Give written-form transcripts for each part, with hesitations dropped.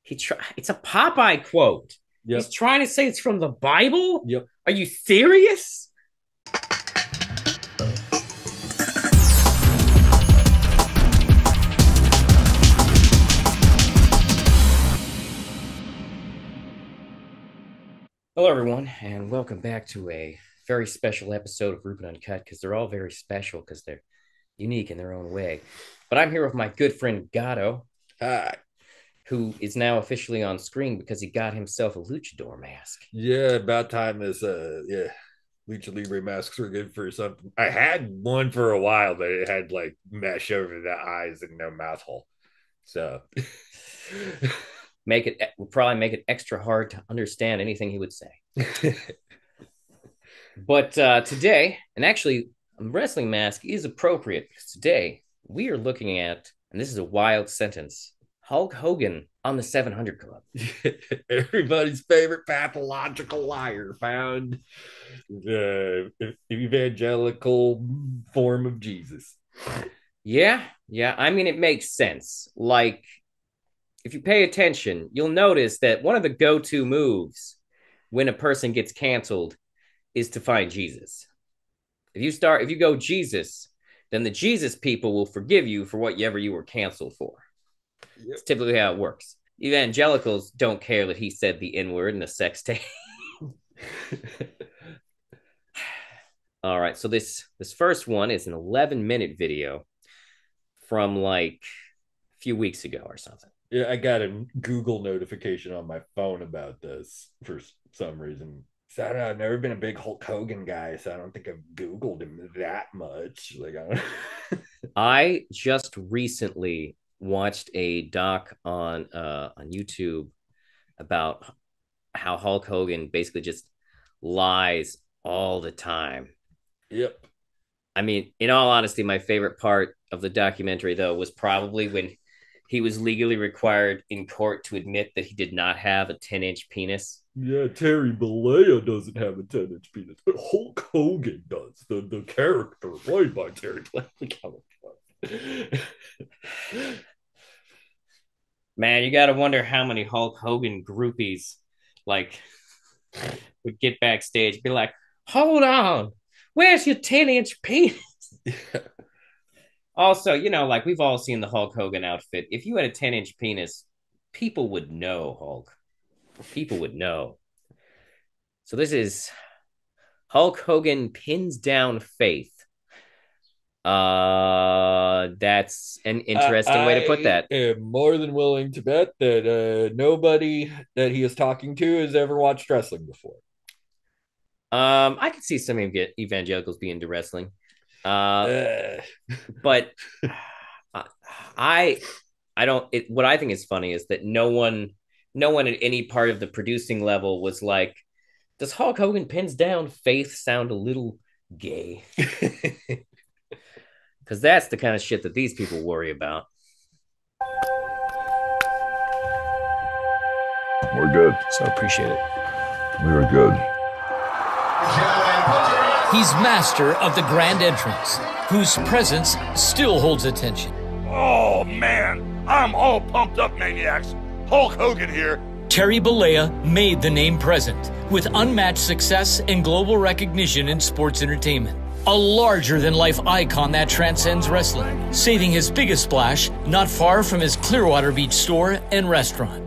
It's a Popeye quote. He's Yep. trying to say it's from the Bible. Yep. Are you serious? Hello, everyone, and welcome back to a very special episode of Ruben Uncut because they're all very special because they're unique in their own way. But I'm here with my good friend Gato, Hi. who is now officially on screen because he got himself a luchador mask. Yeah, about time this Lucha Libre masks were good for something. I had one for a while, but it had like mesh over the eyes and no mouth hole. So Will probably make it extra hard to understand anything he would say. But today, and actually, a wrestling mask is appropriate because today we are looking at, and this is a wild sentence, Hulk Hogan on the 700 Club. everybody's favorite pathological liar found the evangelical form of Jesus. Yeah, yeah. I mean, it makes sense. Like, if you pay attention, you'll notice that one of the go-to moves when a person gets canceled is to find Jesus. If you go Jesus, then the Jesus people will forgive you for whatever you were canceled for. Yep. It's typically how it works. Evangelicals don't care that he said the N word in a sex tape. All right, so this first one is an 11-minute video from like a few weeks ago or something. Yeah, I got a Google notification on my phone about this for some reason. So I don't know, I've never been a big Hulk Hogan guy, so I don't think I've Googled him that much. Like I don't I just recently watched a doc on YouTube about how Hulk Hogan basically just lies all the time. Yep. I mean, in all honesty, my favorite part of the documentary, though, was probably when he was legally required in court to admit that he did not have a 10-inch penis. Yeah, Terry Bollea doesn't have a 10-inch penis, but Hulk Hogan does. The character played by Terry Bollea. Man, you got to wonder how many Hulk Hogan groupies like would get backstage, be like, "Hold on, where's your 10-inch penis?" Also, like we've all seen the Hulk Hogan outfit. If you had a 10-inch penis, people would know, Hulk. People would know. So this is Hulk Hogan pins down Faith. That's an interesting way to put I that. am more than willing to bet that nobody that he is talking to has ever watched wrestling before. I could see some evangelicals being into wrestling. Uh, Uh, but I I don't what I think is funny is that no one at any part of the producing level was like, does Hulk Hogan pins down Faith sound a little gay? Because that's the kind of shit that these people worry about. We're good. So appreciate it. We were good. He's master of the grand entrance, whose presence still holds attention. Oh, man. I'm all pumped up, maniacs. Hulk Hogan here. Terry Bollea made the name present with unmatched success and global recognition in sports entertainment. A larger-than-life icon that transcends wrestling, saving his biggest splash not far from his Clearwater Beach store and restaurant.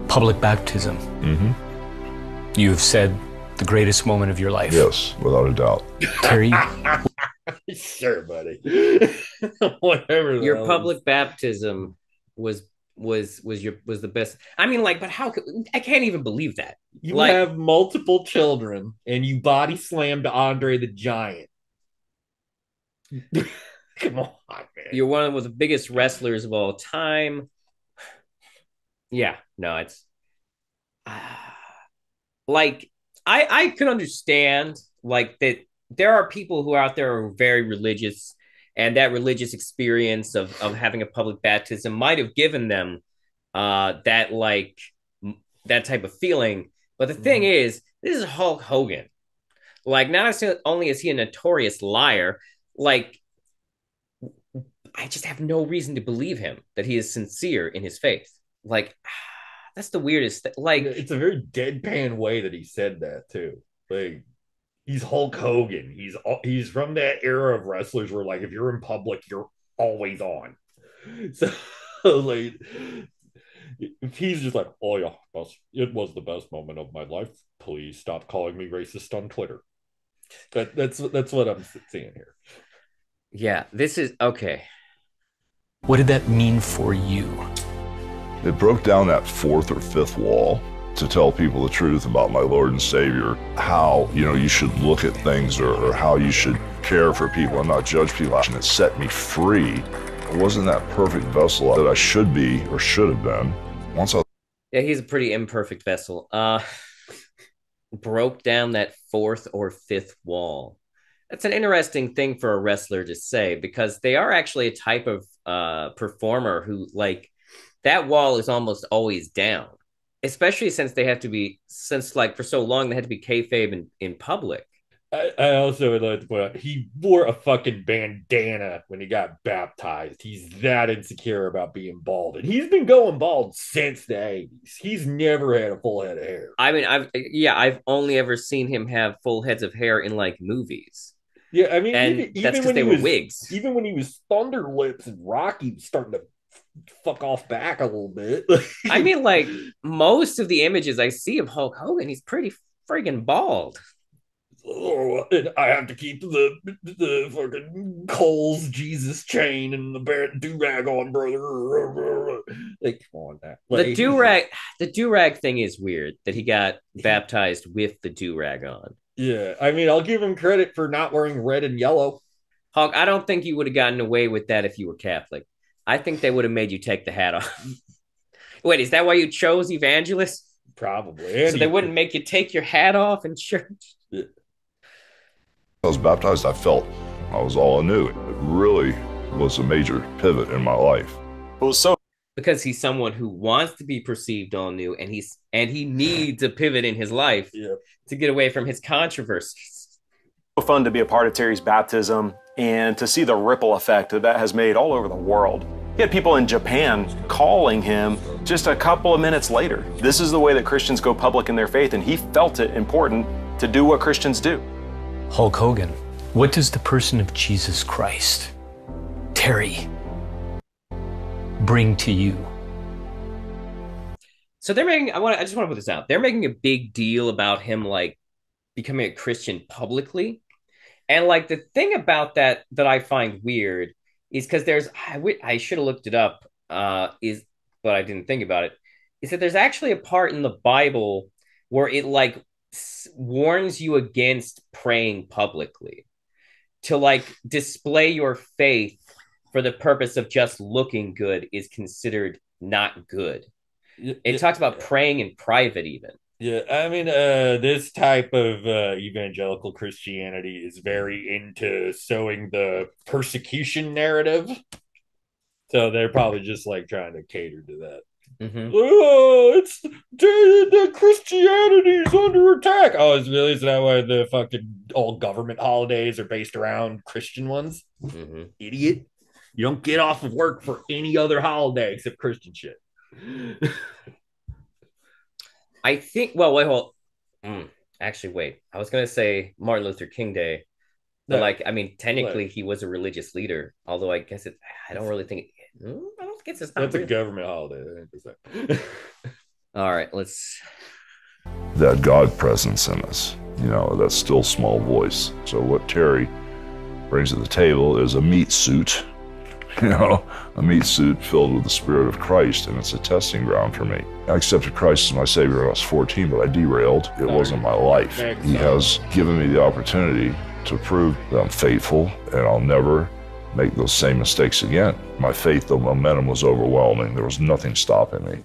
Public baptism. Mm-hmm. You've said the greatest moment of your life. Yes, without a doubt. Terry, sure, buddy. Whatever. Your public baptism was the best. I mean, like, but I can't even believe that. You like, have multiple children and you body slammed Andre the Giant. Come on, man. You're one of the biggest wrestlers of all time. Yeah, no, it's like I could understand like that there are people who are out there who are very religious, and that religious experience of having a public baptism might have given them that that type of feeling. But the thing is, this is Hulk Hogan. Like, not only is he a notorious liar, like, I just have no reason to believe him that he is sincere in his faith. Like, That's the weirdest thing. Like, it's a very deadpan way that he said that too. Like, he's Hulk Hogan. He's from that era of wrestlers where, like, if you're in public, you're always on. So, like, if he's just like, oh yeah, it was the best moment of my life. Please stop calling me racist on Twitter. That's what I'm seeing here. yeah, this is okay. What did that mean for you? It broke down that fourth or fifth wall to tell people the truth about my Lord and Savior, how, you should look at things or how you should care for people and not judge people. And it set me free. It wasn't that perfect vessel that I should be or should have been. Yeah, he's a pretty imperfect vessel. Broke down that fourth or fifth wall. That's an interesting thing for a wrestler to say, because they are actually a type of performer who, like, that wall is almost always down, especially since for so long they had to be kayfabe in public. I also would like to point out he wore a fucking bandana when he got baptized. He's that insecure about being bald, and he's been going bald since the 80s. He's never had a full head of hair. I mean, I've only ever seen him have full heads of hair in like movies. Yeah, I mean, and even that's because when they he were was wigs. Even when he was Thunder Lips and Rocky was starting to fuck off back a little bit. I mean, like, most of the images I see of Hulk Hogan, he's pretty friggin' bald. Oh, and I have to keep the fucking Cole's Jesus chain and the do-rag on, brother. Like, come on, that the do-rag thing is weird that he got baptized with the do-rag on. Yeah, I mean, I'll give him credit for not wearing red and yellow. Hulk, I don't think you would have gotten away with that if you were Catholic. I think they would have made you take the hat off. Wait, is that why you chose evangelist? Probably. So they wouldn't make you take your hat off in church? Yeah. I was baptized, I felt I was all anew. It really was a major pivot in my life. Because he's someone who wants to be perceived all new, and he needs a pivot in his life to get away from his controversies. Fun to be a part of Terry's baptism and to see the ripple effect that has made all over the world. He had people in Japan calling him just a couple of minutes later. This is the way that Christians go public in their faith, and he felt it important to do what Christians do. Hulk Hogan, what does the person of Jesus Christ, Terry, bring to you? So they're making, I just want to put this out. They're making a big deal about him, like, becoming a Christian publicly. And, like, the thing about that I find weird is because I should have looked it up, but I didn't think about it, is that there's actually a part in the Bible where it, like, warns you against praying publicly, to, like, display your faith for the purpose of just looking good is considered not good. It talks about praying in private even. Yeah, I mean, this type of evangelical Christianity is very into sowing the persecution narrative. So they're probably just, like, trying to cater to that. Mm-hmm. Oh, it's the Christianity's under attack. Oh, is that why the fucking all government holidays are based around Christian ones? Mm-hmm. Idiot. You don't get off of work for any other holiday except Christian shit. I think, well, wait, hold. Actually, wait. I was going to say Martin Luther King Day. But, No. like, I mean, technically he was a religious leader. Although I guess I don't really think I don't guess it's not. That's really. a government holiday. All right, let's. That God presence in us, that still small voice. So what Terry brings to the table is a meat suit, a meat suit filled with the Spirit of Christ, and it's a testing ground for me. I accepted Christ as my Savior when I was 14, but I derailed. It wasn't my life. He has given me the opportunity to prove that I'm faithful, and I'll never make those same mistakes again. My faith, the momentum was overwhelming. There was nothing stopping me.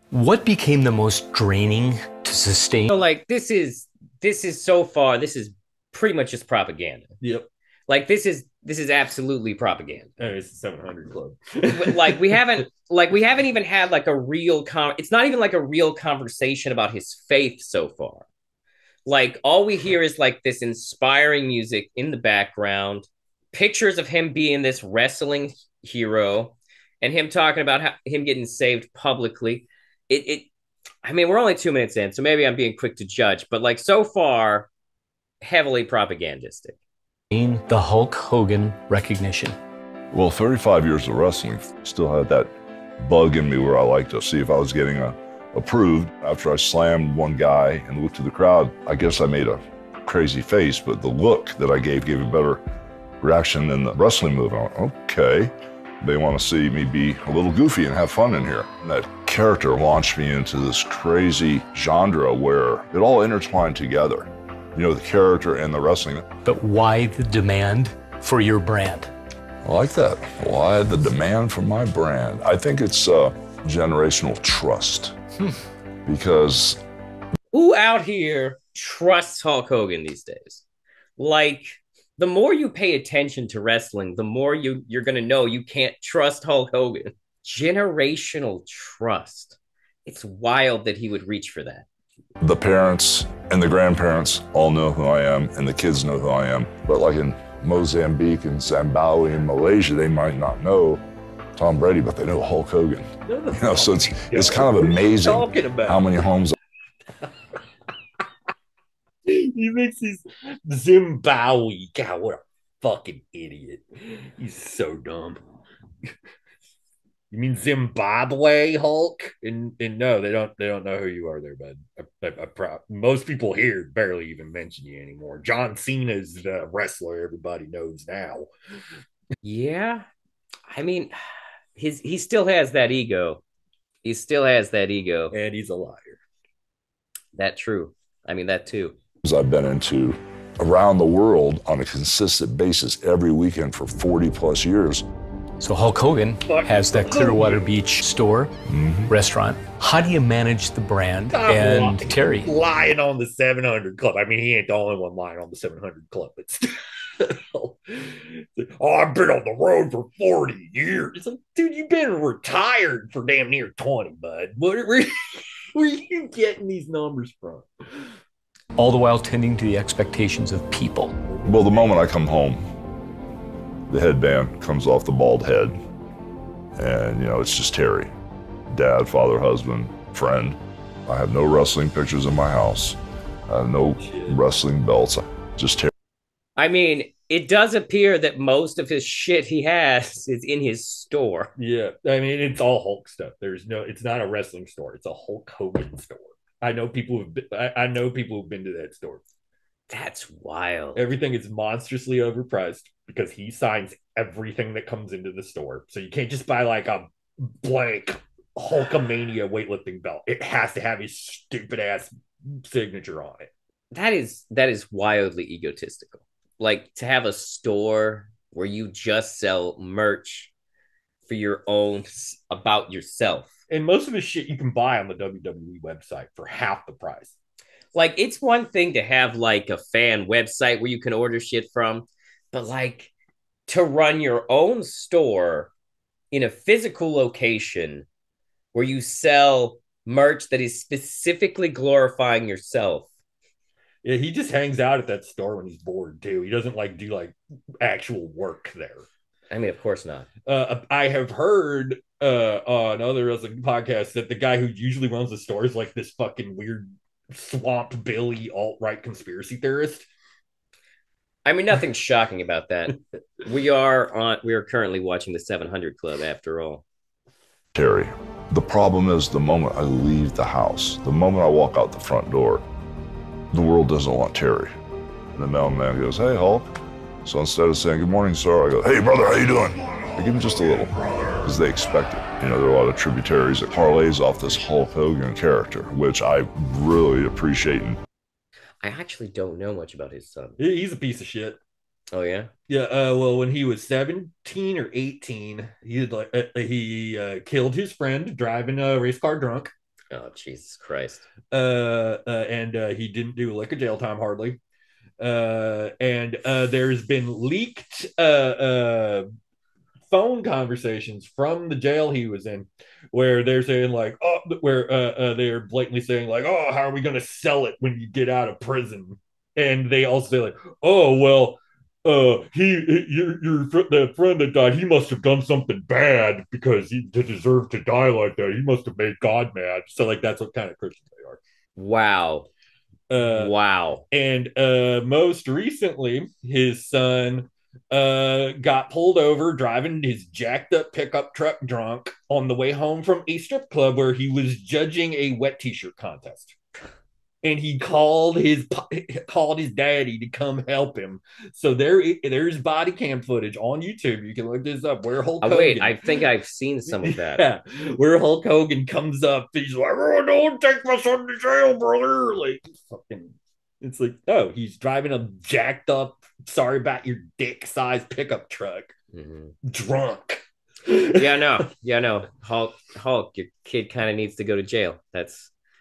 What became the most draining to sustain? So, like, this is so far, this is pretty much just propaganda. Yep. Like, this is absolutely propaganda. Oh, it's the 700 Club. Like, we haven't even had, like, a real it's not even like a real conversation about his faith so far. Like, all we hear is, like, this inspiring music in the background, pictures of him being this wrestling hero, and him talking about him getting saved publicly. I mean, we're only 2 minutes in, so maybe I'm being quick to judge, but like so far, heavily propagandistic. The Hulk Hogan recognition. Well, 35 years of wrestling still had that bug in me where I like to see if I was getting approved. After I slammed one guy and looked to the crowd, I guess I made a crazy face, but the look that I gave a better reaction than the wrestling move. I went, okay, they want to see me be a little goofy and have fun in here. And that character launched me into this crazy genre where it all intertwined together. You know, the character and the wrestling. But why the demand for your brand? I like that. Why the demand for my brand? I think it's generational trust. Because who out here trusts Hulk Hogan these days? Like, the more you pay attention to wrestling, the more you're going to know you can't trust Hulk Hogan. Generational trust. It's wild that he would reach for that. The parents and the grandparents all know who I am, and the kids know who I am. But like in Mozambique and Zimbabwe and Malaysia, they might not know Tom Brady, but they know Hulk Hogan. You know, so it's kind of amazing how many homes. He makes these Zimbabwe. God, what a fucking idiot. He's so dumb. You mean Zimbabwe, Hulk? And no, they don't know who you are there, bud. Most people here barely even mention you anymore. John Cena's the wrestler everybody knows now. Yeah. I mean, he still has that ego. He still has that ego. And he's a liar. That true. I mean, that too. I've been into around the world on a consistent basis every weekend for 40 plus years. So Hulk Hogan has that Clearwater Beach store, restaurant. How do you manage the brand and Terry? Lying on the 700 Club. I mean, he ain't the only one lying on the 700 Club. But still. Oh, I've been on the road for 40 years. It's like, dude, you've been retired for damn near 20, bud. Where are you getting these numbers from? All the while tending to the expectations of people. Well, the moment I come home, the headband comes off the bald head, and, you know, it's just Terry. Dad, father, husband, friend. I have no wrestling pictures in my house. I have no wrestling belts. Just Terry. I mean, it does appear that most of his shit he has is in his store. Yeah, I mean, it's all Hulk stuff. It's not a wrestling store. It's a Hulk Hogan store. I know people who've been to that store. That's wild. Everything is monstrously overpriced because he signs everything that comes into the store. So you can't just buy like a blank Hulkamania weightlifting belt. It has to have his stupid ass signature on it. That is wildly egotistical. Like, to have a store where you just sell merch for your own, about yourself. And most of his shit you can buy on the WWE website for half the price. Like, it's one thing to have like a fan website where you can order shit from, but like to run your own store in a physical location where you sell merch that is specifically glorifying yourself. Yeah, he just hangs out at that store when he's bored too. He doesn't like do like actual work there. I mean, of course not. I have heard on other wrestling podcasts that the guy who usually runs the store is like this fucking weird Swamp Billy alt-right conspiracy theorist. I mean, nothing shocking about that. We are currently watching the 700 Club after all. Terry. The problem is the moment I leave the house, the moment I walk out the front door, the world doesn't want Terry. And the mailman goes, "Hey, Hulk." So instead of saying, "Good morning, sir," I go, "Hey, brother, how you doing?" I give him just a little, because they expect it. You know, there are a lot of tributaries that parlays off this Hulk Hogan character, which I really appreciate. I actually don't know much about his son. He's a piece of shit. Oh yeah? Yeah, well, when he was 17 or 18, he killed his friend driving a race car drunk. Oh, Jesus Christ. And he didn't do lick of jail time hardly. And there's been leaked phone conversations from the jail he was in where they're saying like, oh, where they're blatantly saying like, oh, how are we going to sell it when you get out of prison? And they also say like, oh, well, That friend that died, he must have done something bad because he to deserve to die like that. He must have made God mad. So like that's what kind of Christians they are. Wow. Uh, Wow. and most recently, his son got pulled over driving his jacked up pickup truck drunk on the way home from a strip club where he was judging a wet t-shirt contest. And he called his daddy to come help him. So there's body cam footage on YouTube. You can look this up. Where Hulk Hogan. Wait, I think I've seen some of that. Yeah, where Hulk Hogan comes up. He's like, "Oh, don't take my son to jail, brother!" Like fucking. It's like, oh, he's driving a jacked up, sorry about your dick size pickup truck, drunk. Yeah, no. Hulk, your kid kind of needs to go to jail.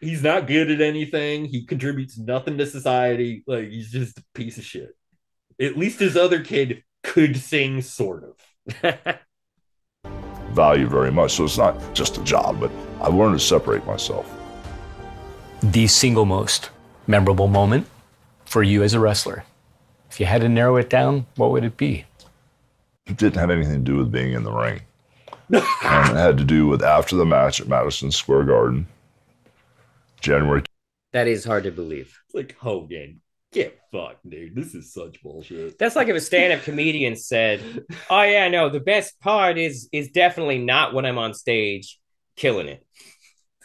He's not good at anything. He contributes nothing to society. Like he's just a piece of shit. At least his other kid could sing, sort of. Value very much. So it's not just a job, but I've learned to separate myself. The single most memorable moment for you as a wrestler. If you had to narrow it down, what would it be? It didn't have anything to do with being in the ring. It had to do with after the match at Madison Square Garden, January. That is hard to believe. It's like, Hogan, get fucked, dude. This is such bullshit. That's like if a stand-up comedian said, "Oh yeah, no, the best part is definitely not when I'm on stage killing it."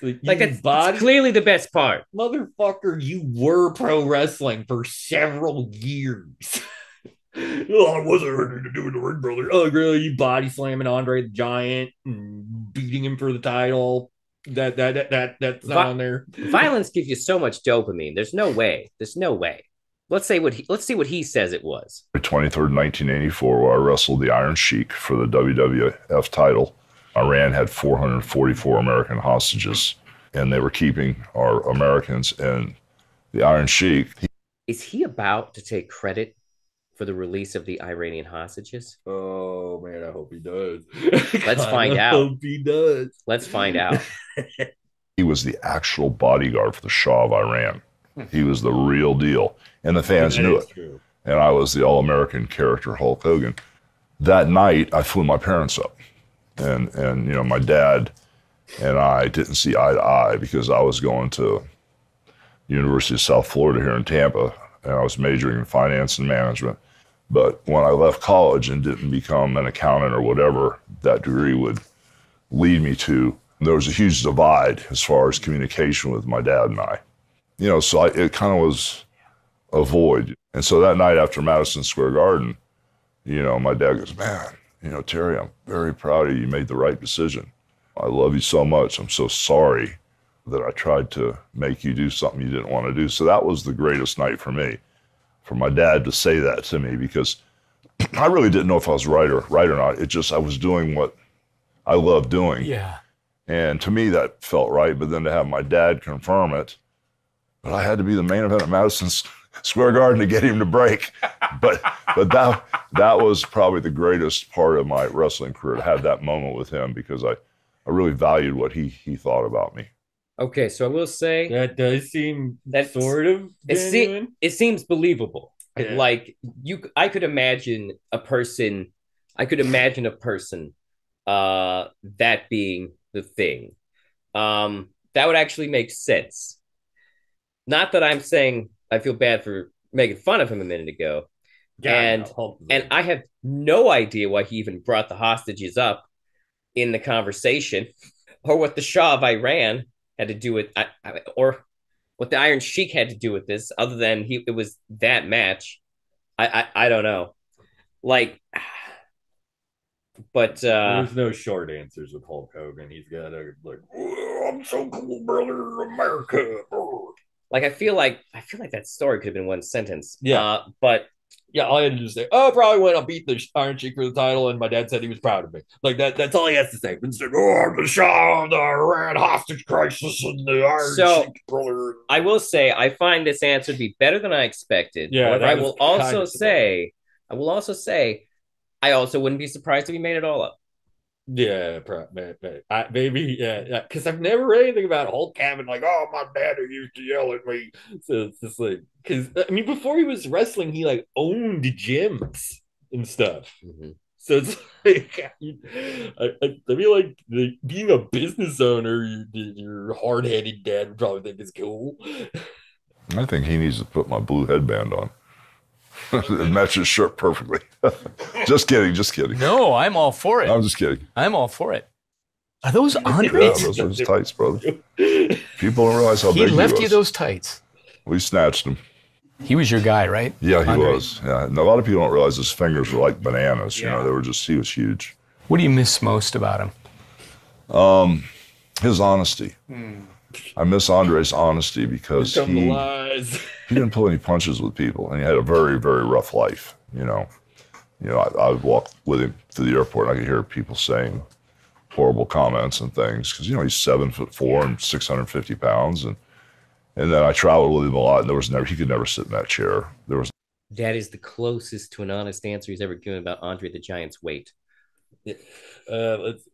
Like it's clearly the best part. Motherfucker, you were pro wrestling for several years. Oh, I wasn't ready to do the ring, brother. Oh, really? You body slamming Andre the Giant and beating him for the title. That's not on there. Violence gives you so much dopamine. There's no way. Let's see what he says it was. 23rd, 1984, where I wrestled the Iron Sheik for the WWF title. Iran had 444 American hostages, and they were keeping our Americans. And the Iron Sheik. Is he about to take credit for the release of the Iranian hostages? Oh man, I hope he does. Let's find out. I hope he does. Let's find out. He was the actual bodyguard for the Shah of Iran. He was the real deal, and the fans knew it. True. And I was the all-American character Hulk Hogan. That night, I flew my parents up, and you know, my dad and I didn't see eye to eye because I was going to University of South Florida here in Tampa, and I was majoring in finance and management. But when I left college and didn't become an accountant or whatever that degree would lead me to, there was a huge divide as far as communication with my dad and I. You know, so it kind of was a void. And so that night after Madison Square Garden, you know, my dad goes, "Man, you know, Terry, I'm very proud of you. You made the right decision. I love you so much. I'm so sorry that I tried to make you do something you didn't want to do." So that was the greatest night for me, for my dad to say that to me, because I really didn't know if I was right or not. It just, I was doing what I loved doing. Yeah. And to me, that felt right. But then to have my dad confirm it, but I had to be the main event at Madison Square Garden to get him to break. But that was probably the greatest part of my wrestling career, to have that moment with him, because I really valued what he thought about me. Okay, so I will say that does seem sort of genuine. It seems believable. Yeah. Like I could imagine a person that being the thing. That would actually make sense. Not that I'm saying I feel bad for making fun of him a minute ago. Yeah, and I have no idea why he even brought the hostages up in the conversation, or what the Shah of Iran had to do with, or what the Iron Sheik had to do with this, other than it was that match. I don't know. Like, but there's no short answers with Hulk Hogan. He's got a like, "Oh, I'm so cool, brother, America." Like I feel like that story could have been one sentence. Yeah, but yeah, all I had to just say, "Oh, probably when I beat the Iron Sheik for the title," and my dad said he was proud of me. Like that's all he has to say. Instead, "Oh, the Shah, the Iran hostage crisis, and the Iron Sheik brother." I will say I find this answer to be better than I expected. Yeah, however, I will also say I also wouldn't be surprised if he made it all up. Yeah, maybe, yeah, because I've never read anything about Hulk having like, oh, my dad used to yell at me. So it's just like, because I mean, before he was wrestling, he like owned gyms and stuff. Mm-hmm. So it's like, I feel like being a business owner, your hard headed dad would probably think is cool. I think he needs to put my blue headband on. It matches his shirt perfectly. Just kidding, just kidding. No, I'm all for it. I'm just kidding. I'm all for it. Are those Yeah, Andre's? those are his tights, brother. People don't realize how He big he left was. you those tights. We snatched him. He was your guy, right? Yeah, he Andre? was. Yeah, and a lot of people don't realize his fingers were like bananas. You know, he was huge. What do you miss most about him? His honesty. I miss Andre's honesty because Come the he lies. didn't pull any punches with people, and he had a very, very rough life. I would walk with him to the airport, and I could hear people saying horrible comments and things because he's 7'4" and 650 pounds, and then I traveled with him a lot, and he could never sit in that chair. That is the closest to an honest answer he's ever given about Andre the Giant's weight. Let's.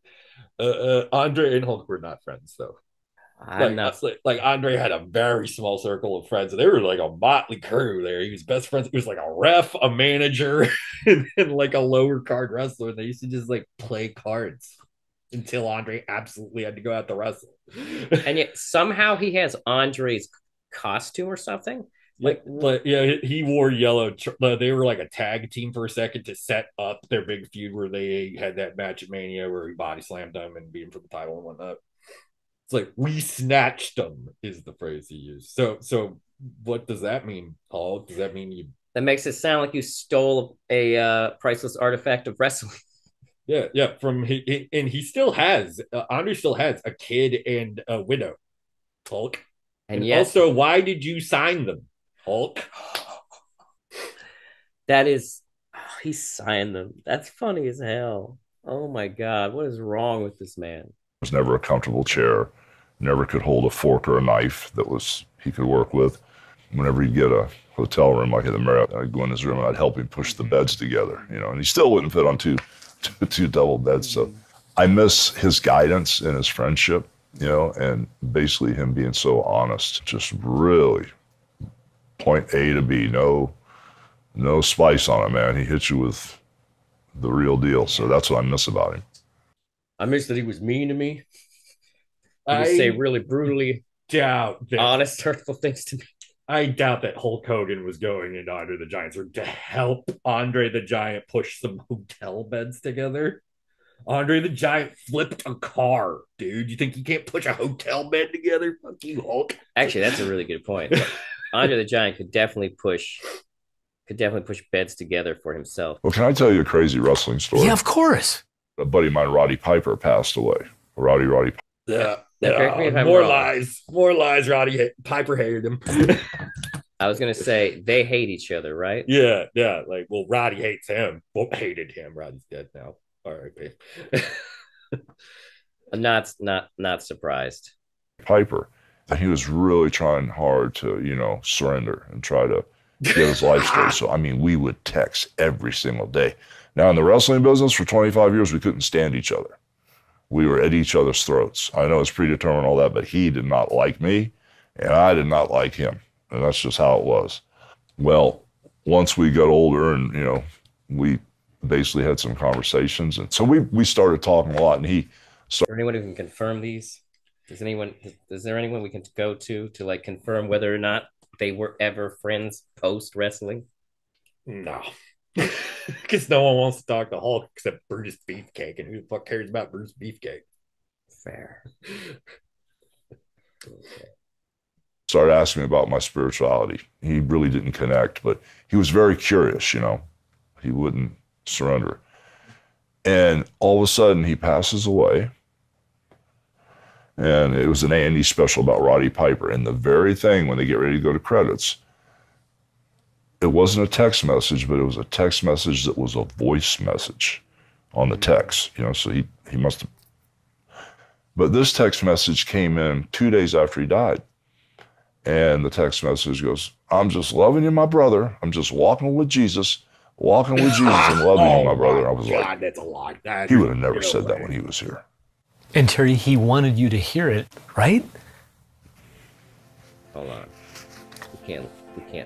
Andre and Hulk were not friends, though. I'm not. Like Andre had a very small circle of friends, and they were like a motley crew there. He was best friends. He was like a ref, a manager, and like a lower card wrestler. They used to just like play cards until Andre absolutely had to go out to wrestle. And yet somehow he has Andre's costume or something. He wore yellow. They were like a tag team for a second to set up their big feud where they had that match at Mania where he body slammed them and beat him for the title and whatnot. It's like, we snatched them is the phrase he used. So what does that mean, Paul? Does that mean you? That makes it sound like you stole a priceless artifact of wrestling. Yeah. And he still has. Andre still has a kid and a widow, Hulk. And yet, also, why did you sign them, Hulk? That is, he signed them. That's funny as hell. Oh my God, what is wrong with this man? It was never a comfortable chair. Never could hold a fork or a knife he could work with. Whenever he'd get a hotel room like at the Marriott, I'd go in his room and I'd help him push the beds together, and he still wouldn't fit on two double beds. So I miss his guidance and his friendship, and basically him being so honest, just really point A to B, no spice on it, man. He hits you with the real deal. So that's what I miss about him. I miss that he was mean to me. He would say really brutally honest, hurtful things to me. I doubt that Hulk Hogan was going into Andre the Giant's room to help Andre the Giant push some hotel beds together. Andre the Giant flipped a car, dude. You think he can't push a hotel bed together? Fuck you, Hulk. Actually, that's a really good point. Andre the Giant could definitely push beds together for himself. Well, can I tell you a crazy wrestling story? Yeah, of course. A buddy of mine, Roddy Piper, passed away. Roddy. Yeah. More lies. Roddy Piper hated him. I was gonna say they hate each other, right? Yeah. Like, well, Roddy hates him. Well, hated him. Roddy's dead now. All right, babe. I'm not surprised. Piper, and he was really trying hard to, surrender and try to get his life straight. So, we would text every single day. Now, in the wrestling business, for 25 years, we couldn't stand each other. We were at each other's throats. I know it's predetermined, all that, but he did not like me, and I did not like him. And that's just how it was. Well, once we got older and, we basically had some conversations. And so we started talking a lot, and he started. Is there anyone who can confirm these? Is there anyone we can go to like confirm whether or not they were ever friends post wrestling? No. Because no one wants to talk to Hulk except Brutus Beefcake, and who the fuck cares about Brutus Beefcake? Fair. Okay. Started asking me about my spirituality. He really didn't connect, but he was very curious, He wouldn't surrender. And all of a sudden, he passes away. And it was an A&E special about Roddy Piper. And the very thing, when they get ready to go to credits, it wasn't a text message, but it was a text message that was a voice message on the text, so he must have. But this text message came in 2 days after he died. And the text message goes, "I'm just loving you, my brother. I'm just walking with Jesus. walking with Jesus and loving you, my brother. I was God, like, that's a lot. he would have never said that when he was here. And Terry, he wanted you to hear it, right? Hold on. We can't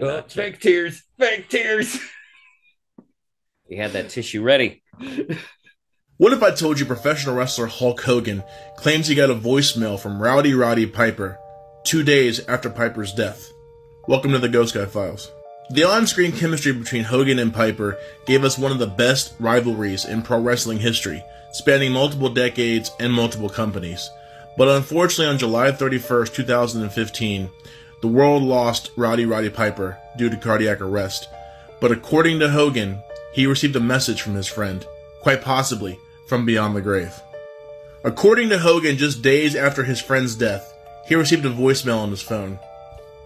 Oh, not check. fake tears. Fake tears. You had that tissue ready. What if I told you professional wrestler Hulk Hogan claims he got a voicemail from Rowdy Roddy Piper 2 days after Piper's death? Welcome to the Ghost Guy Files. The on-screen chemistry between Hogan and Piper gave us one of the best rivalries in pro wrestling history, spanning multiple decades and multiple companies. But unfortunately, on July 31st, 2015, the world lost Rowdy Roddy Piper due to cardiac arrest. But according to Hogan, he received a message from his friend, quite possibly from beyond the grave. According to Hogan, just days after his friend's death, he received a voicemail on his phone.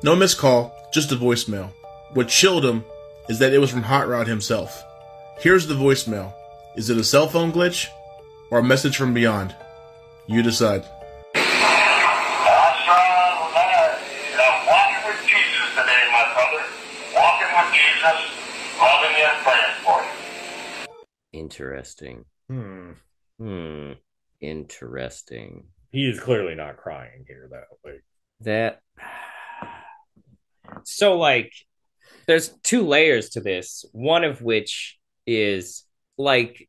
No missed call, just a voicemail. What chilled him is that it was from Hot Rod himself. Here's the voicemail. Is it a cell phone glitch or a message from beyond? You decide. Walking with Jesus today, my brother. Walking with Jesus, loving you and praying for you. Interesting. Interesting. He is clearly not crying here, though. Like, That. So, like, there's two layers to this. One of which is, like,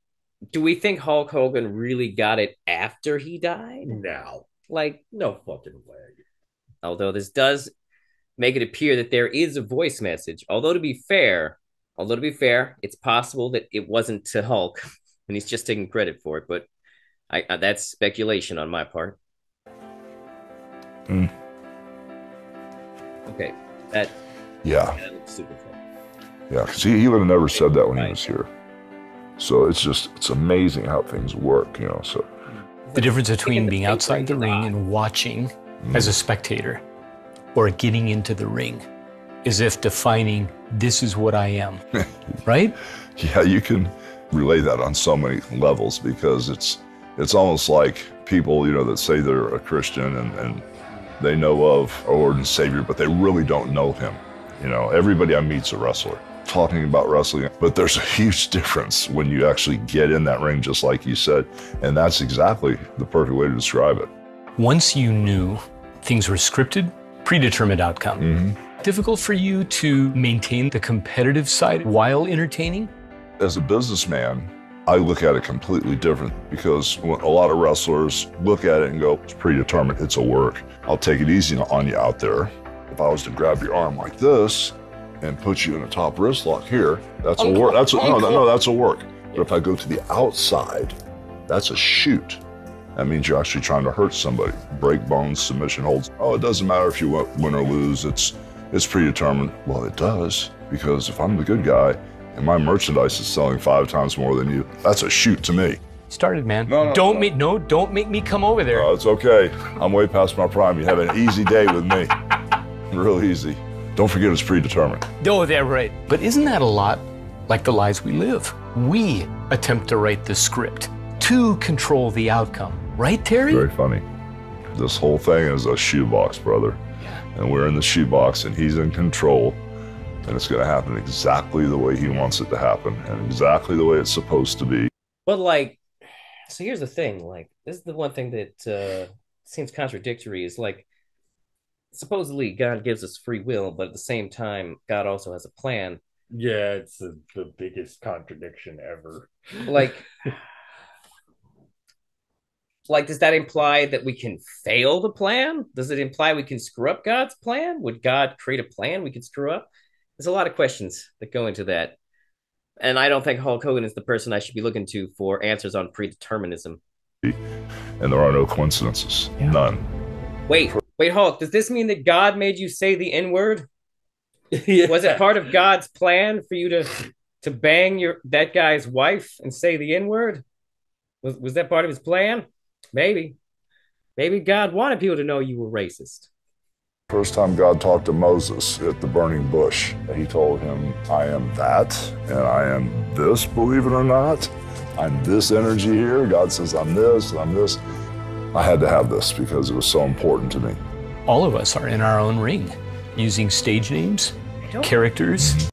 do we think Hulk Hogan really got it after he died? no. Like, No fucking way. although this does make it appear that there is a voice message. Although to be fair, it's possible that it wasn't to Hulk, and he's just taking credit for it. But that's speculation on my part. Okay, that looks super fun. Yeah, because he would have never said that when he was here. So it's amazing how things work, you know. So The difference between being outside the ring and watching as a spectator or getting into the ring is if defining this is what I am, right? yeah, you can relay that on so many levels because it's almost like people, you know, that say they're a Christian and they know of our Lord and Savior, but they really don't know him. You know, everybody I meet's a wrestler, talking about wrestling, but there's a huge difference when you actually get in that ring, just like you said, and that's exactly the perfect way to describe it. Once you knew things were scripted, predetermined outcome, difficult for you to maintain the competitive side while entertaining? As a businessman, I look at it completely different because when a lot of wrestlers look at it and go, it's predetermined, it's a work. I'll take it easy on you out there. If I was to grab your arm like this and put you in a top wrist lock here, that's a work. That's a work. But if I go to the outside, that's a shoot. That means you're actually trying to hurt somebody. Break bones, submission holds. Oh, it doesn't matter if you win or lose. It's predetermined. Well, it does, because if I'm the good guy and my merchandise is selling 5 times more than you, that's a shoot to me. Started, man. Don't make me come over there. It's okay. I'm way past my prime. You have an easy day with me. Real easy. Don't forget it's predetermined. Oh, they're right. But isn't that a lot like the lives we live? We attempt to write the script to control the outcome. Right, Terry? Very funny. This whole thing is a shoebox, brother. And we're in the shoebox and he's in control. And it's going to happen exactly the way he wants it to happen and exactly the way it's supposed to be. But, like, so here's the thing. Like, this is the one thing that seems contradictory is, like, supposedly God gives us free will, but at the same time, God also has a plan. Yeah, it's the biggest contradiction ever. Like, does that imply that we can fail the plan? Does it imply we can screw up God's plan? Would God create a plan we could screw up? There's a lot of questions that go into that. And I don't think Hulk Hogan is the person I should be looking to for answers on predeterminism. And there are no coincidences. Yeah. None. Wait, Hulk, does this mean that God made you say the N-word? Yeah. Was it part of God's plan for you to bang that guy's wife and say the N-word? Was that part of his plan? Maybe. Maybe God wanted people to know you were racist. First time God talked to Moses at the burning bush, he told him, I am that, and I am this, believe it or not. I'm this energy here. God says, I'm this, and I'm this. I had to have this because it was so important to me. All of us are in our own ring, using stage names, characters.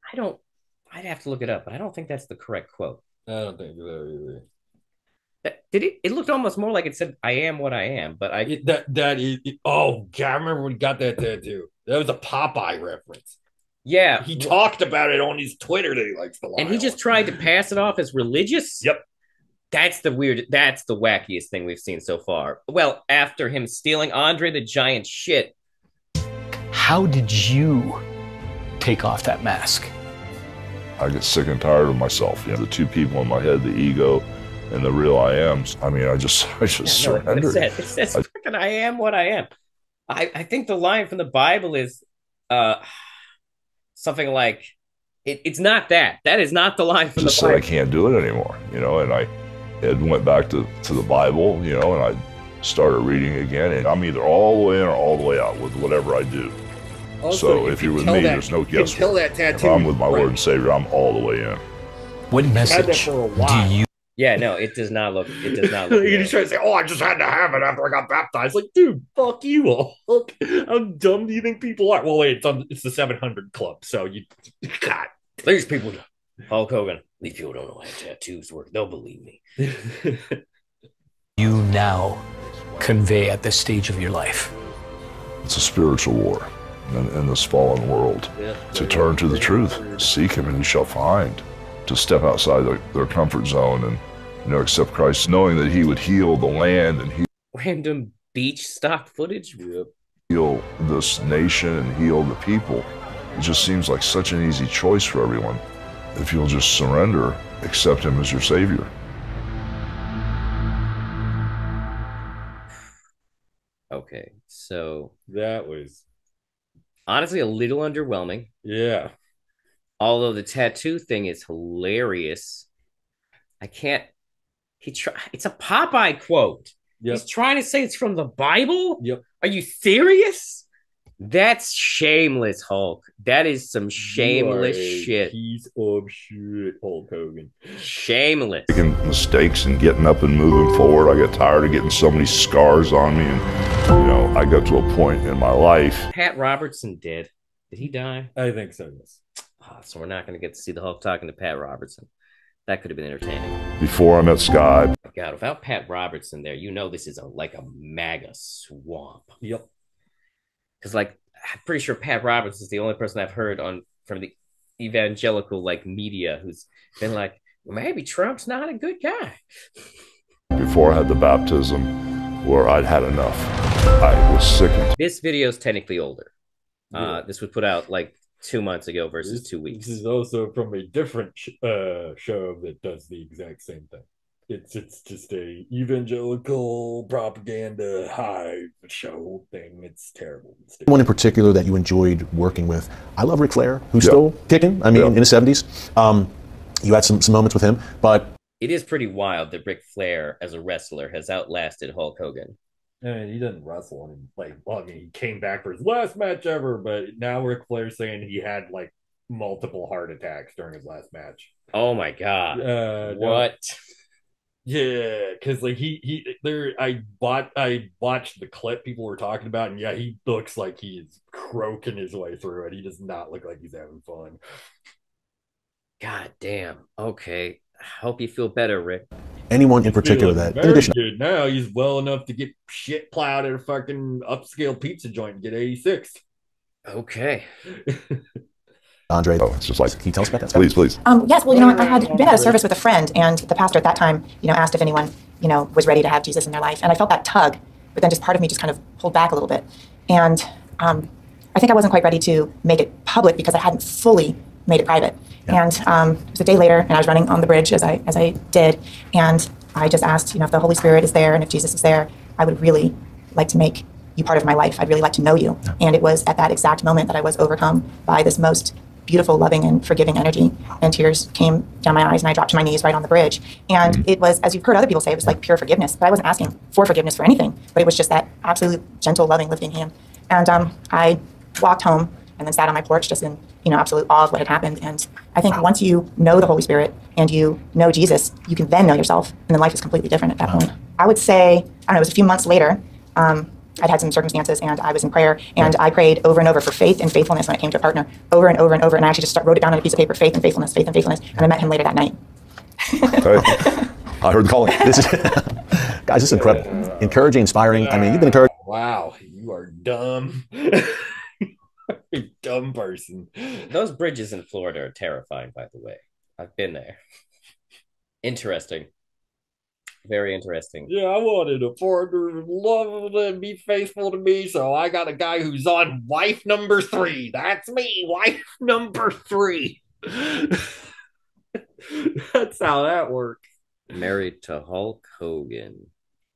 I might have to look it up, but I don't think that's the correct quote. I don't think so either. Did it? It looked almost more like it said, "I am what I am," but That is. Oh, God, I remember when he got that tattoo. That was a Popeye reference. Yeah, he talked about it on his Twitter that he likes to lie. And he just tried to pass it off as religious. Yep. That's the wackiest thing we've seen so far. Well, after him stealing Andre the Giant shit. How did you take off that mask? I get sick and tired of myself. You know, the two people in my head, the ego and the real I am. I mean, I just surrendered. It says freaking I am what I am. I think the line from the Bible is something like, it's not that. That is not the line from the Bible. I can't do it anymore, you know, and I went back to the Bible, you know, and I started reading again, and I'm either all the way in or all the way out with whatever I do. Also, so if you're with me, there's no guesswork. If I'm with my Lord and Savior, I'm all the way in. What message do you? Yeah, no, it does not look. It does not look. He's trying to say, "Oh, I just had to have it after I got baptized." Like, dude, fuck you, Hulk. How dumb do you think people are? Well, wait, it's the 700 Club, so you, God, these people, Hulk Hogan. These people don't know how tattoos work. They'll believe me. You now convey at this stage of your life. It's a spiritual war in this fallen world. To turn to the truth, seek Him, and you shall find. To step outside their comfort zone and, you know, accept Christ, knowing that He would heal the land and heal random beach stock footage. Heal this nation and heal the people. It just seems like such an easy choice for everyone. If you'll just surrender, accept Him as your Savior. Okay, so that was honestly a little underwhelming. Yeah. Although the tattoo thing is hilarious. I can't. It's a Popeye quote. Yep. He's trying to say it's from the Bible. Yep. Are you serious? That's shameless, Hulk. That is some shameless shit. Piece of shit, Hulk Hogan. Shameless. Making mistakes and getting up and moving forward. I got tired of getting so many scars on me, and you know, I got to a point in my life. Pat Robertson did. Did he die? I think so. Yes. So we're not going to get to see the Hulk talking to Pat Robertson. That could have been entertaining. Before I met Sky. God, without Pat Robertson there, you know this is like a MAGA swamp. Yep. Because, like, I'm pretty sure Pat Roberts is the only person I've heard from the evangelical, like, media who's been like, well, maybe Trump's not a good guy. Before I had the baptism where I'd had enough, I was sickened. This video is technically older. This was put out, like, 2 months ago versus 2 weeks. This is also from a different show that does the exact same thing. It's just a evangelical propaganda hive show thing. It's terrible. One in particular that you enjoyed working with, I love Ric Flair, who's still kicking. I mean, in his 70s. You had some moments with him, but it is pretty wild that Ric Flair, as a wrestler, has outlasted Hulk Hogan. I mean, he doesn't wrestle and I mean, he came back for his last match ever, but now Ric Flair's saying he had like multiple heart attacks during his last match. Oh my God! What? Yeah, because like I watched the clip people were talking about, and yeah, he looks like he's croaking his way through it. He does not look like he's having fun. God damn. Okay. Hope you feel better, Rick. Anyone in particular that, in addition, good now, he's well enough to get shit plowed at a fucking upscale pizza joint and get 86th. Okay. Andre, it's just like, can you tell us about that? Please. Yes, well, you know, I had been at a service with a friend, and the pastor at that time, you know, asked if anyone, you know, was ready to have Jesus in their life. And I felt that tug, but then just part of me just kind of pulled back a little bit. And I think I wasn't quite ready to make it public because I hadn't fully made it private. Yeah. And it was a day later, and I was running on the bridge as I did, and I just asked, you know, if the Holy Spirit is there and if Jesus is there, I would really like to make you part of my life. I'd really like to know you. Yeah. And it was at that exact moment that I was overcome by this most beautiful, loving, and forgiving energy. And tears came down my eyes, and I dropped to my knees right on the bridge. And it was, as you've heard other people say, it was like pure forgiveness. But I wasn't asking for forgiveness for anything, but it was just that absolute gentle, loving, lifting hand. And I walked home and then sat on my porch just in, you know, absolute awe of what had happened. And I think once you know the Holy Spirit and you know Jesus, you can then know yourself, and then life is completely different at that point. I would say, I don't know, it was a few months later, I'd had some circumstances, and I was in prayer, and I prayed over and over for faith and faithfulness when it came to a partner, over and over and over, and I actually just wrote it down on a piece of paper, faith and faithfulness, and I met him later that night. I heard the calling. This is, guys, this is incredible. Encouraging, inspiring. I mean, you've been encouraged. Wow, you are dumb. You dumb person. Those bridges in Florida are terrifying, by the way. I've been there. Interesting. Very interesting. Yeah, I wanted a partner who loved and be faithful to me, so I got a guy who's on wife number 3. That's me, wife number 3. That's how that works. Married to Hulk Hogan.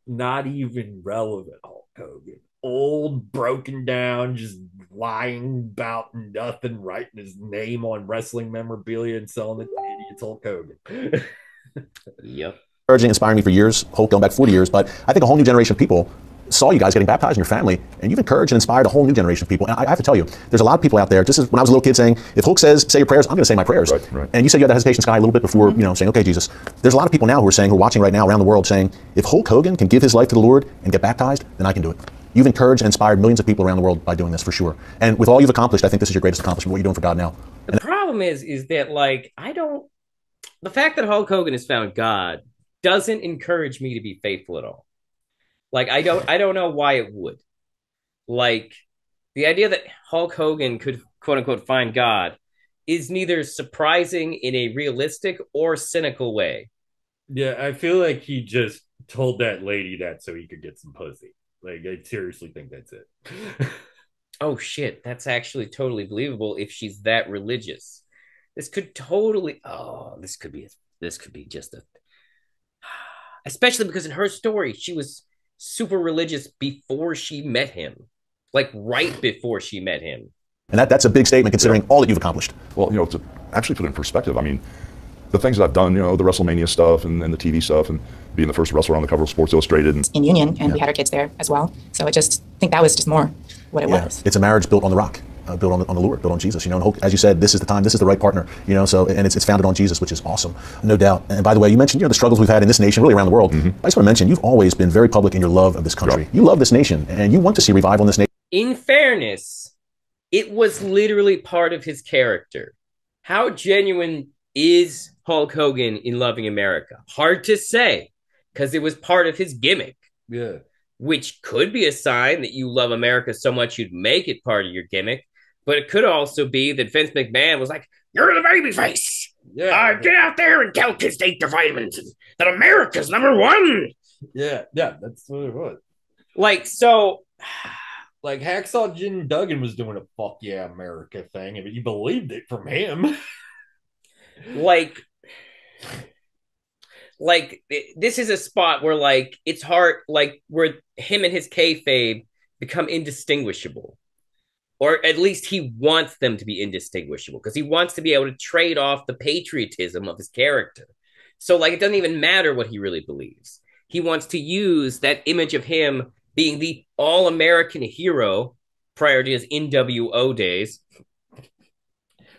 Not even relevant Hulk Hogan. Old, broken down, just lying about nothing, writing his name on wrestling memorabilia and selling it to idiots, Hulk Hogan. Yep. Encouraging, inspiring me for years, Hulk going back 40 years, but I think a whole new generation of people saw you guys getting baptized in your family, and you've encouraged and inspired a whole new generation of people. And I have to tell you, there's a lot of people out there, just as when I was a little kid saying, if Hulk says, say your prayers, I'm going to say my prayers. Right. And you said you had that hesitation, Sky, a little bit before, saying, okay, Jesus. There's a lot of people now who are watching right now around the world saying, if Hulk Hogan can give his life to the Lord and get baptized, then I can do it. You've encouraged and inspired millions of people around the world by doing this, for sure. And with all you've accomplished, I think this is your greatest accomplishment, what you're doing for God now. The problem is that, like, the fact that Hulk Hogan has found God doesn't encourage me to be faithful at all. Like, I don't know why it would. Like, the idea that Hulk Hogan could, quote unquote, find God is neither surprising in a realistic or cynical way. Yeah, I feel like he just told that lady that so he could get some pussy. Like, I seriously think that's it. Oh shit, that's actually totally believable if she's that religious. This could be just a, especially because in her story, she was super religious before she met him, like right before she met him. And that's a big statement considering all that you've accomplished. Well, to actually put it in perspective, I mean, the things that I've done, the WrestleMania stuff and the TV stuff and being the first wrestler on the cover of Sports Illustrated. In Union, and we had our kids there as well. So I think that was just more what it was. It's a marriage built on the rock, built on the Lord, built on Jesus. And Hulk, as you said, this is the time, this is the right partner, so, and it's founded on Jesus, which is awesome, no doubt. And by the way, you mentioned, the struggles we've had in this nation, really around the world. I just want to mention, you've always been very public in your love of this country. You love this nation, and you want to see revival in this nation. In fairness, it was literally part of his character. How genuine is Hulk Hogan in loving America? Hard to say, because it was part of his gimmick. Yeah. Which could be a sign that you love America so much you'd make it part of your gimmick. But it could also be that Vince McMahon was like, you're the baby face. Yeah. Get out there and tell kids to take their vitamins. That America's #1. Yeah, that's what it was. Like, so... Like, Hacksaw Jim Duggan was doing a fuck yeah America thing, and you believed it from him. Like, this is a spot where, like, it's hard, like, where him and his kayfabe become indistinguishable. Or at least he wants them to be indistinguishable, because he wants to be able to trade off the patriotism of his character. So, like, it doesn't even matter what he really believes. He wants to use that image of him being the all-American hero prior to his NWO days,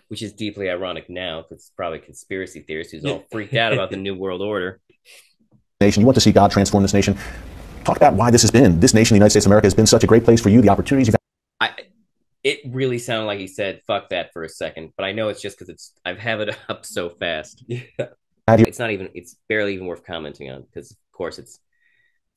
which is deeply ironic now, because it's probably conspiracy theorists who's all freaked out about the New World Order. Nation, you want to see God transform this nation. Talk about why this nation, the United States of America, has been such a great place for you, the opportunities you've had. It really sounded like he said, fuck that for a second, but I know it's just because I've have it up so fast. Yeah. It's barely even worth commenting on, because of course it's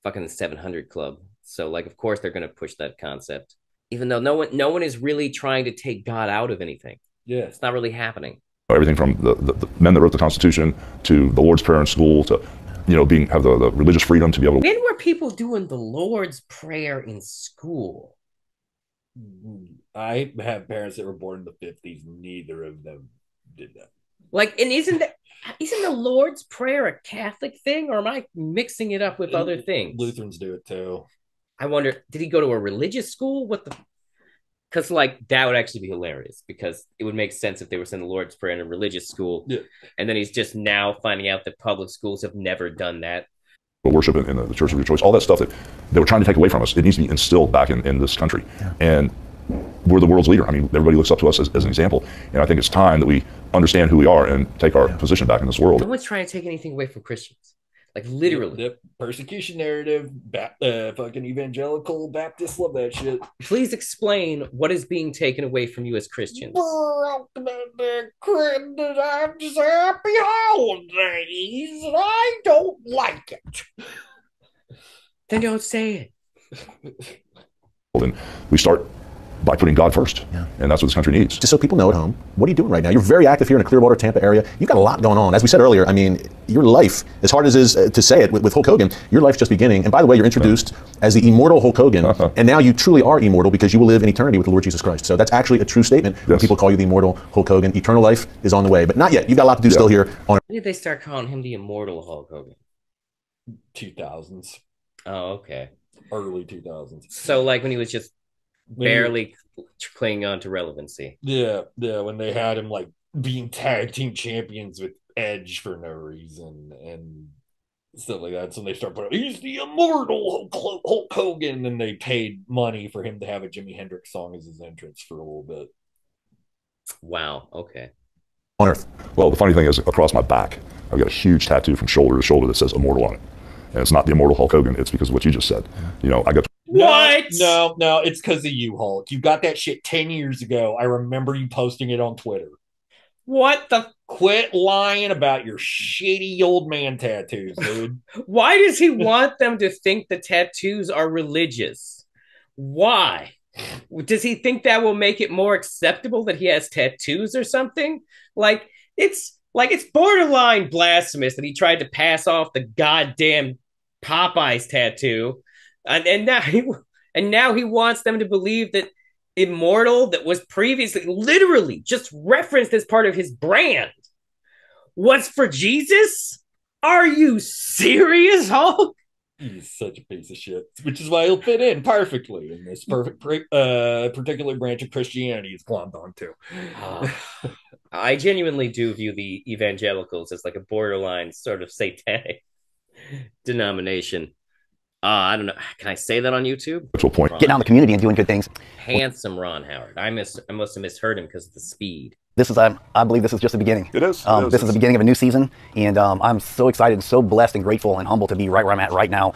fucking the 700 Club. So, like, of course they're going to push that concept, even though no one is really trying to take God out of anything. Yeah, it's not really happening. Everything from the men that wrote the Constitution to the Lord's Prayer in school to, have the religious freedom to be able to. When were people doing the Lord's Prayer in school? I have parents that were born in the 50s. Neither of them did that. Like, and isn't the Lord's Prayer a Catholic thing, or am I mixing it up with other things? Lutherans do it too. I wonder, did he go to a religious school? Because, like, that would actually be hilarious, because it would make sense if they were saying the Lord's Prayer in a religious school. Yeah. And then he's just now finding out that public schools have never done that. Worship in the church of your choice, all that stuff that they were trying to take away from us, it needs to be instilled back in this country. Yeah. And we're the world's leader. I mean, everybody looks up to us as an example. And I think it's time that we understand who we are and take our position back in this world. No one's trying to take anything away from Christians. Like literally. The persecution narrative, fucking evangelical Baptists love that shit. Please explain what is being taken away from you as Christians. Just happy holidays, and I don't like it. Then don't say it. Then we start by putting God first. Yeah. And that's what this country needs. Just so people know at home, what are you doing right now? You're very active here in the Clearwater, Tampa area. You've got a lot going on. As we said earlier, I mean, your life, as hard as it is to say it with Hulk Hogan, your life's just beginning. And by the way, you're introduced as the immortal Hulk Hogan, and now you truly are immortal because you will live in eternity with the Lord Jesus Christ. So that's actually a true statement when people call you the immortal Hulk Hogan. Eternal life is on the way, but not yet. You've got a lot to do still here. When did they start calling him the immortal Hulk Hogan? 2000s. Oh, okay. Early 2000s. So like when he was just barely clinging on to relevancy. Yeah, when they had him like being tag team champions with Edge for no reason and stuff like that. So they start putting, he's the immortal Hulk Hogan, and they paid money for him to have a Jimi Hendrix song as his entrance for a little bit. Wow. Okay. On Earth. Well, the funny thing is, across my back, I've got a huge tattoo from shoulder to shoulder that says immortal on it. And it's not the immortal Hulk Hogan. It's because of what you just said. You know, I got. What? No, it's because of you, Hulk. You got that shit 10 years ago. I remember you posting it on Twitter. What the? Quit lying about your shitty old man tattoos, dude. Why does he want them to think the tattoos are religious? Why? Does he think that will make it more acceptable that he has tattoos or something? Like it's borderline blasphemous that he tried to pass off the goddamn Popeyes tattoo, and now he wants them to believe that immortal, that was previously literally just referenced as part of his brand, was for Jesus. Are you serious, Hulk? He's such a piece of shit, which is why he'll fit in perfectly in this particular branch of Christianity he's glommed onto. I genuinely do view the evangelicals as like a borderline sort of satanic denomination. I don't know. Can I say that on YouTube? To a point. Getting out in the community and doing good things. Handsome Ron Howard. I must have misheard him because of the speed. This is, I believe this is just the beginning. It is. This is the beginning of a new season, and I'm so excited and so blessed and grateful and humble to be right where I'm at right now.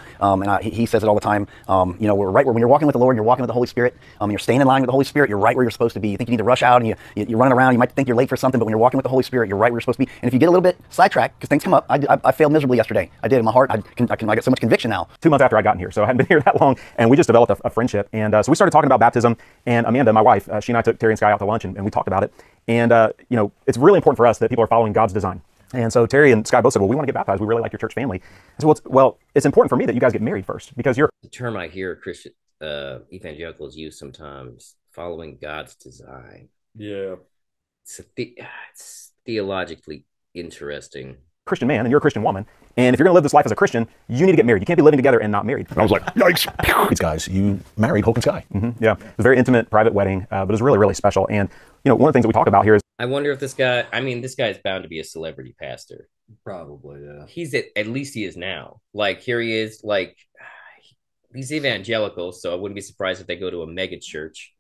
He says it all the time. You know, we're right where, when you're walking with the Lord, you're walking with the Holy Spirit. You're staying in line with the Holy Spirit. You're right where you're supposed to be. You think you need to rush out, and you're running around. You might think you're late for something, but when you're walking with the Holy Spirit, you're right where you're supposed to be. And if you get a little bit sidetracked, because things come up, I failed miserably yesterday. I did in my heart. I got so much conviction now. 2 months after I got here, so I hadn't been here that long, and we just developed a friendship. And so we started talking about baptism. And Amanda, my wife, she and I took Terry and Sky out to lunch, and we talked about it. And, you know, it's really important for us that people are following God's design. And so Terry and Sky both said, well, we want to get baptized. We really like your church family. I said, well, it's important for me that you guys get married first, because you're... The term I hear Christian evangelicals use sometimes, following God's design. Yeah. It's theologically interesting. Christian man and you're a Christian woman, and if you're going to live this life as a Christian, you need to get married. You can't be living together and not married. And I was like, yikes. These guys, you married Hulk and Sky. Yeah, it was a very intimate, private wedding, but it was really, really special. And, you know, one of the things that we talk about here is... I wonder if this guy is bound to be a celebrity pastor. Probably, yeah. He's at least he is now. Like, here he is, like, he's evangelical, so I wouldn't be surprised if they go to a mega church.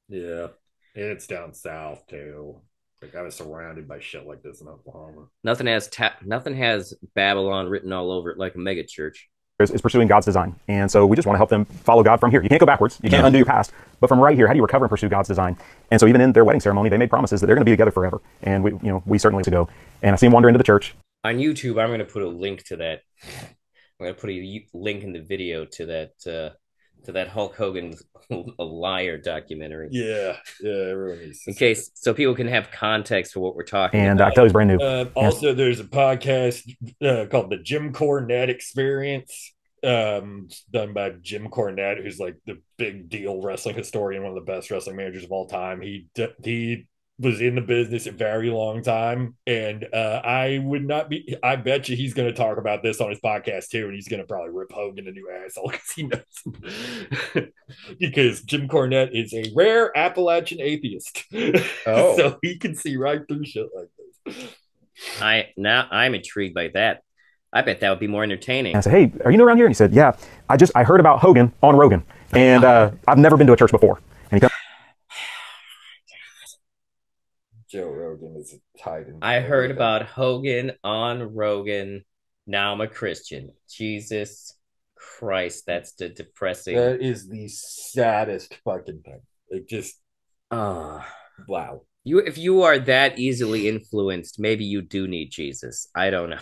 Yeah, and it's down south, too. Like, I was surrounded by shit like this in Oklahoma. Nothing has Babylon written all over it like a mega church. Is pursuing God's design. And so we just want to help them follow God from here. You can't go backwards. You can't undo your past. But from right here, how do you recover and pursue God's design? And so even in their wedding ceremony, they made promises that they're going to be together forever. And we certainly to go. And I see them wander into the church. On YouTube, I'm going to put a link to that. I'm going to put a link in the video to that Hulk Hogan a liar documentary. Yeah, everyone needs to in case so people can have context for what we're talking and about. I tell you, it's brand new. Also, there's a podcast called the Jim Cornette Experience, done by Jim Cornette, who's like the big deal wrestling historian, one of the best wrestling managers of all time. He was in the business a very long time, and I bet you he's going to talk about this on his podcast too, and he's going to probably rip Hogan a new asshole because he knows because Jim Cornette is a rare Appalachian atheist. So he can see right through shit like this. I'm intrigued by that. I bet that would be more entertaining. And I said, hey, are you new around here? And he said, yeah, I heard about Hogan on Rogan, and I've never been to a church before. And he comes, Joe Rogan is hiding. I heard about Hogan on Rogan, Now I'm a Christian. Jesus Christ, that's the depressing. That is the saddest fucking thing. It just, wow. If you are that easily influenced, maybe you do need Jesus. I don't know.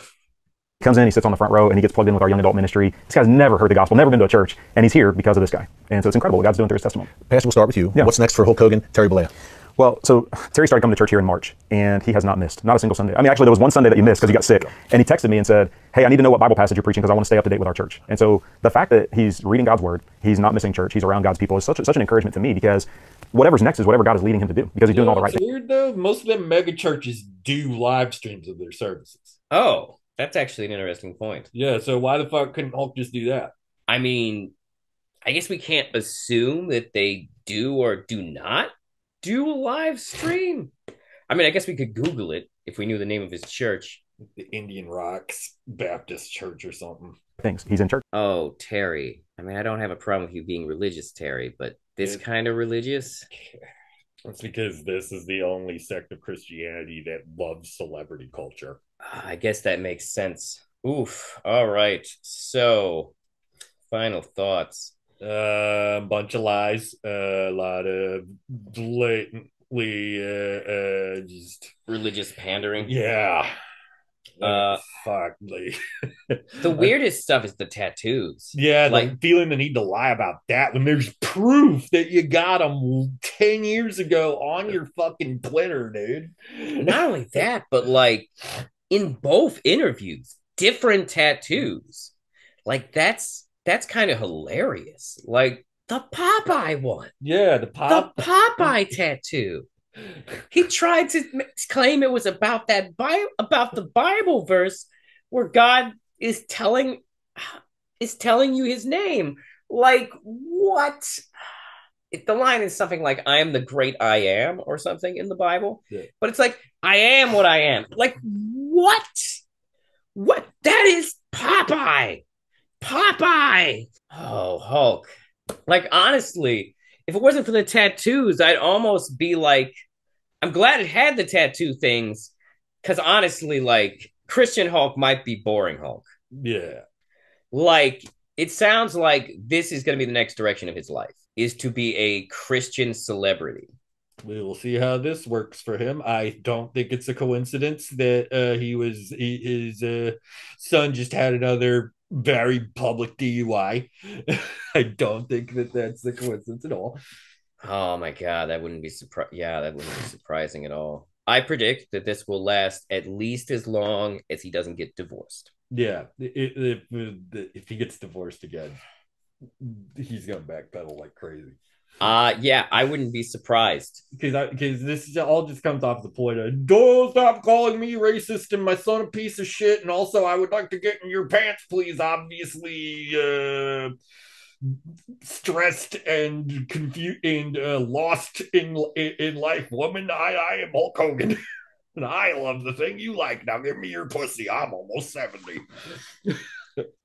He comes in, he sits on the front row, and he gets plugged in with our young adult ministry. This guy's never heard the gospel, never been to a church, and he's here because of this guy. And so it's incredible what God's doing through his testimony. Pastor, we'll start with you. Yeah. What's next for Hulk Hogan, Terry Bollea? Well, so Terry started coming to church here in March, and he has not missed, not a single Sunday. I mean, actually, there was one Sunday that you missed because you got sick, and he texted me and said, hey, I need to know what Bible passage you're preaching because I want to stay up to date with our church. And so the fact that he's reading God's word, he's not missing church, he's around God's people is such an encouragement to me because whatever's next is whatever God is leading him to do because he's doing all the right things. Weird though, most of them mega churches do live streams of their services. Oh, that's actually an interesting point. Yeah, so why the fuck couldn't Hulk just do that? I mean, I guess we can't assume that they do or do not do a live stream. I mean, I guess we could Google it if we knew the name of his church. The Indian Rocks Baptist Church or something. Things. He's in church. Oh, Terry. I mean, I don't have a problem with you being religious, Terry, but this kind of religious? That's because this is the only sect of Christianity that loves celebrity culture. I guess that makes sense. Oof. All right. So, final thoughts. Bunch of lies, a lot of blatantly just religious pandering. Yeah. Fuck. The weirdest stuff is the tattoos. Yeah, like feeling the need to lie about that when there's proof that you got them 10 years ago on your fucking Twitter, dude. Not only that, but like in both interviews, different tattoos. Like that's kind of hilarious. Like the Popeye one. Yeah, the Popeye tattoo. He tried to claim it was about about the Bible verse where God is telling you his name. Like what? The line is something like "I am the great I am" or something in the Bible. Yeah. But it's like I am what I am. Like what? What? That is Popeye. Popeye. Oh, Hulk. Like honestly, if it wasn't for the tattoos, I'd almost be like, I'm glad it had the tattoo things, because honestly, like Christian Hulk might be boring Hulk. Yeah. Like it sounds like this is going to be the next direction of his life, is to be a Christian celebrity. We will see how this works for him. I don't think it's a coincidence that his son just had another very public DUI. I don't think that that's a coincidence at all. Oh my God, that wouldn't be that wouldn't be surprising at all. I predict that this will last at least as long as he doesn't get divorced. Yeah, if he gets divorced again, he's gonna backpedal like crazy. Yeah, I wouldn't be surprised because this all just comes off the point of don't stop calling me racist and my son a piece of shit, and also I would like to get in your pants, please. Obviously, stressed and confused and lost in life, woman. I am Hulk Hogan, and I love the thing you like. Now give me your pussy. I'm almost 70.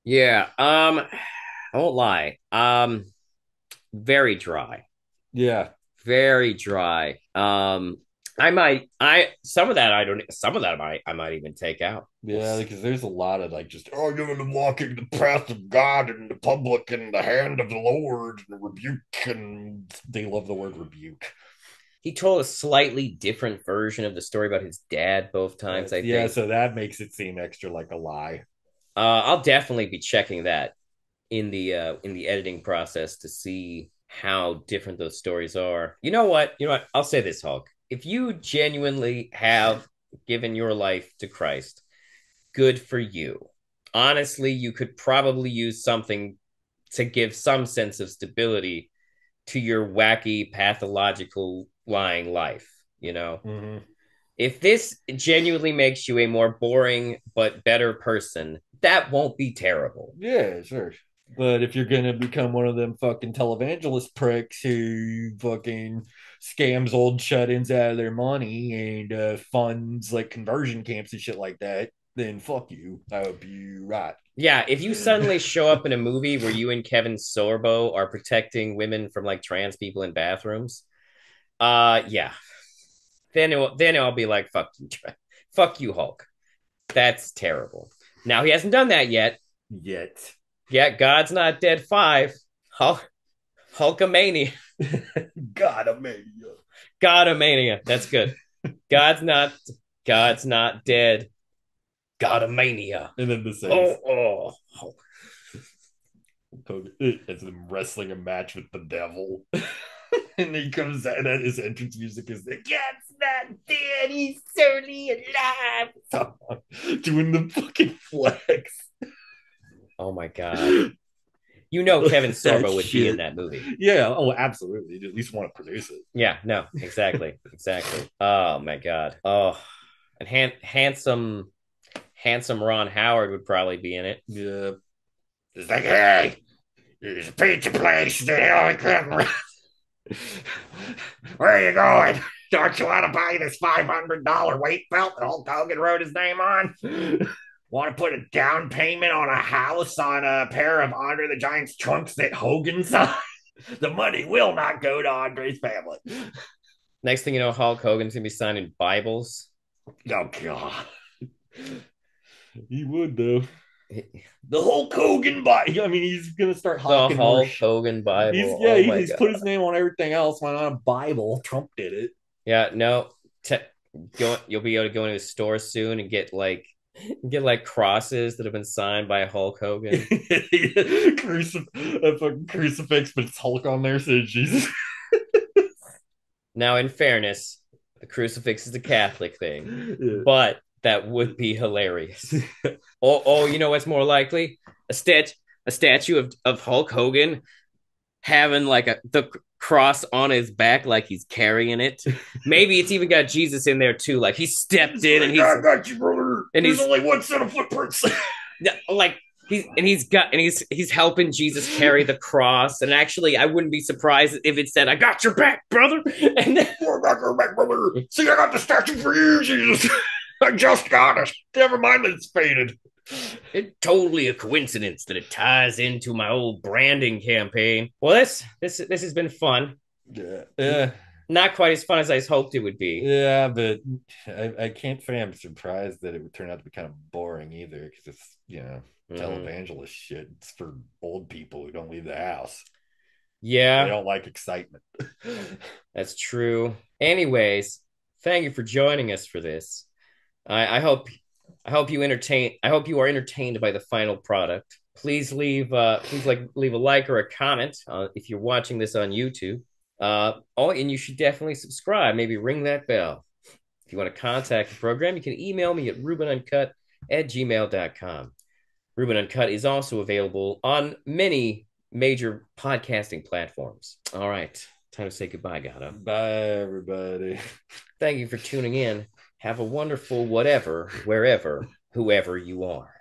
Yeah. I won't lie. Very dry. Yeah. Very dry. Some of that I might even take out. Yeah, because there's a lot of like just you're walking the path of God and the public and the hand of the Lord and rebuke, and they love the word rebuke. He told a slightly different version of the story about his dad both times, I think. Yeah, so that makes it seem extra like a lie. I'll definitely be checking that in the editing process to see how different those stories are. You know what? I'll say this, Hulk. If you genuinely have given your life to Christ, good for you. Honestly, you could probably use something to give some sense of stability to your wacky, pathological, lying life, Mm-hmm. If this genuinely makes you a more boring but better person, that won't be terrible. Yeah, sure. But if you're gonna become one of them fucking televangelist pricks who fucking scams old shut-ins out of their money and funds like conversion camps and shit like that, then fuck you. I hope you right. Yeah, if you suddenly show up in a movie where you and Kevin Sorbo are protecting women from like trans people in bathrooms, yeah, then I'll be like, fuck you, Hulk. That's terrible. Now he hasn't done that yet. Yeah, God's Not Dead 5. Hulkamania. Godomania. That's good. God's not dead. Godomania. And then the same. Oh. It's them wrestling a match with the devil. And he comes out and his entrance music is the God's not dead, he's certainly alive. Doing the fucking flex. Oh my god. You know Kevin Sorbo would be in that movie. Yeah, oh absolutely. You'd at least want to produce it. Yeah, no, exactly. Oh my god. Oh, and handsome Ron Howard would probably be in it. Yeah. It's like, hey, there's a pizza place. Where are you going? Don't you want to buy this $500 weight belt that Hulk Hogan wrote his name on? Want to put a down payment on a house on a pair of Andre the Giant's trunks that Hogan signed? The money will not go to Andre's family. Next thing you know, Hulk Hogan's gonna be signing Bibles. Oh god. He would though. The Hulk Hogan Bible. I mean, he's gonna start hawking the Hulk Hogan Bible. He's put his name on everything else. Why not a Bible? Trump did it. Yeah, no. You'll be able to go into a store soon and get like crosses that have been signed by Hulk Hogan. A fucking crucifix, but it's Hulk on there, says Jesus. Now, in fairness, the crucifix is a Catholic thing, but that would be hilarious. You know what's more likely? A statue of Hulk Hogan having like the cross on his back, like he's carrying it. Maybe it's even got Jesus in there too, like he stepped in and I got you, brother. And there's only one set of footprints. Like he's helping Jesus carry the cross. And actually, I wouldn't be surprised if it said, "I got your back, brother." And then, I got your back, brother. See, I got the statue for you, Jesus. I just got it. Never mind that it's faded. It's totally a coincidence that it ties into my old branding campaign. Well, this has been fun. Yeah. Not quite as fun as I hoped it would be. Yeah, but I can't say I'm surprised that it would turn out to be kind of boring either, because it's, televangelist shit. It's for old people who don't leave the house. Yeah. They don't like excitement. That's true. Anyways, thank you for joining us for this. I hope you are entertained by the final product. Please leave a like or a comment if you're watching this on YouTube. And you should definitely subscribe. Maybe ring that bell. If you want to contact the program, you can email me at rubenuncut@gmail.com. Ruben Uncut is also available on many major podcasting platforms. All right, time to say goodbye, Gato. Bye, everybody. Thank you for tuning in. Have a wonderful whatever, wherever, whoever you are.